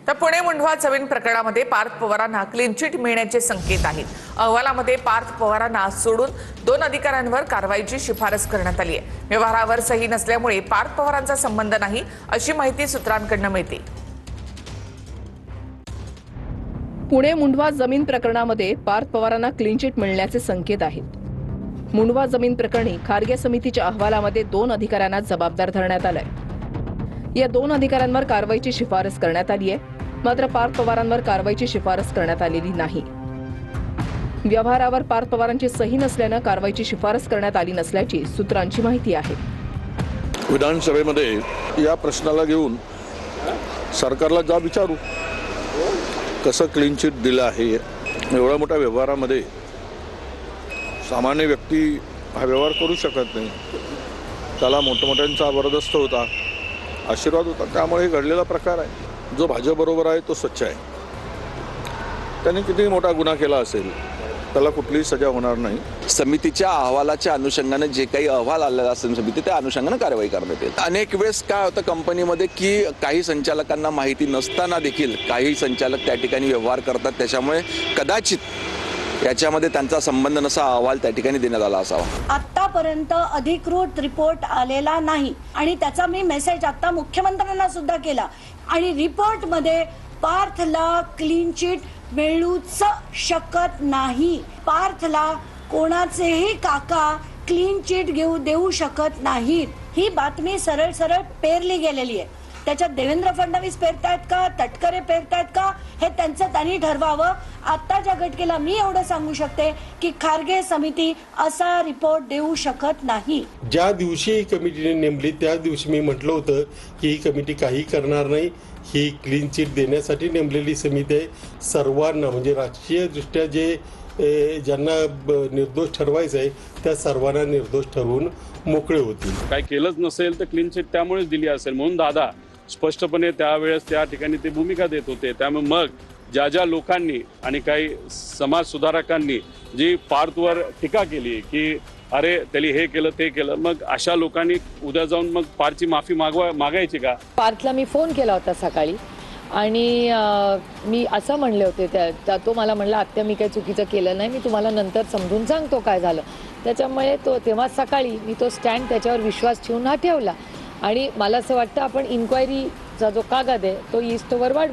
तर पुणे मुंढवा जमीन प्रकरणामध्ये पार्थ पवारांना क्लीन चिट मिळण्याचे संकेत आहेत। अहवालामध्ये पार्थ पवारांना सोडून 2 अधिकाऱ्यांवर कारवाईची शिफारस करण्यात आली आहे। व्यवहारावर सही नसल्यामुळे पार्थ पवारांचा संबंध नाही अशी माहिती सूत्रांकडून मिळते। पुणे मुंढवा जमीन प्रकरणामध्ये पार्थ पवारांना क्लीन चिट मिळण्याचे संकेत आहेत। मुंढवा जमीन प्रकरणी खारगे समितीच्या अहवालामध्ये 2 अधिकाऱ्यांना जबाबदार धरण्यात आलंय। या 2 अधिकाऱ्यांवर कारवाईची शिफारस करण्यात आली आहे, मात्र पार्थ पवारांवर कारवाईची शिफारस करण्यात आलेली नाही। व्यवहारावर पार्थ पवारांची सही नसल्याने कारवाईची शिफारस करण्यात आली नसल्याची सूत्रांची माहिती आहे। विधानसभेमध्ये या प्रश्नाला घेऊन सरकारला जा विचारू कसं क्लीन चिट दिलं आहे। एवढ्या मोठ्या व्यवहारामध्ये सामान्य व्यक्ती हा व्यवहार करू शकत नाही। त्याला मोठमोठ्यांचा जबरदस्त होता, आशीर्वाद होता, त्यामुळे घडलेला प्रकार आहे। जो भाजपबरोबर आहे तो स्वच्छ आहे। त्याने किती मोठा गुन्हा केला असेल त्याला कुठलीही सजा होणार नाही। समितीच्या अहवालाच्या अनुषंगाने जे काही अहवाल आलेला असेल समिती त्या अनुषंगाने कारवाई करण्यात येईल। अनेक वेळेस काय होतं कंपनीमध्ये की काही संचालकांना माहिती नसताना देखील काही संचालक त्या ठिकाणी व्यवहार करतात, त्याच्यामुळे कदाचित याच्यामध्ये त्यांचा संबंध नसा अहवाल त्या ठिकाणी देण्यात आला असावा। आतापर्यंत अधिकृत रिपोर्ट आलेला नाही आणि त्याचा मी मेसेज आता मुख्यमंत्र्यांना सुद्धा केला आणि रिपोर्ट मध्ये पार्थला क्लीन चिट मिळूच शकत नाही। पार्थला कोणाचेही काका क्लीन चिट देऊ शकत नाहीत। ही बातमी सरळ सरळ पेरली गेलेली आहे। त्याच्यात देवेंद्र फडणवीस पेरतायत का, तटकरे पेरतायत का, हे त्यांनी ठरवावं। आत्ताच्या घटनेला मी एवढं सांगू शकते की खारगे समिती असा रिपोर्ट देऊ शकत नाही। ज्या दिवशी कमिटीने नेमली त्या दिवशी मी म्हटलं होतं की ही कमिटी काही करणार नाही, ही क्लीन चिट देण्यासाठी नेमलेली समिती आहे। सर्वांना म्हणजे राजकीय दृष्ट्या जे ज्यांना निर्दोष ठरवायचं आहे त्या सर्वांना निर्दोष ठरवून मोकळे होतील। काय केलंच नसेल तर क्लीन चिट त्यामुळेच दिली असेल म्हणून दादा स्पष्टपणे त्यावेळेस त्या ठिकाणी ते भूमिका देत होते। त्यामुळे मग ज्या लोकांनी आणि काही समाज सुधारकांनी जी पार्थवर टीका केली की अरे त्याला हे केलं ते केलं, मग अशा लोकांनी उद्या जाऊन मग पार्थची माफी मागायची का? पार्थला मी फोन केला होता सकाळी आणि मी असं म्हणले होते तो मला म्हणला आत्या मी काही चुकीचं केलं नाही, मी तुम्हाला नंतर समजून सांगतो काय झालं। त्याच्यामुळे तेव्हा सकाळी मी तो स्टँड त्याच्यावर विश्वास ठेवून हा ठेवला आणि मला असं वाटतं आपण इन्क्वायरीचा जो कागद आहे तो ईस्टवर वाट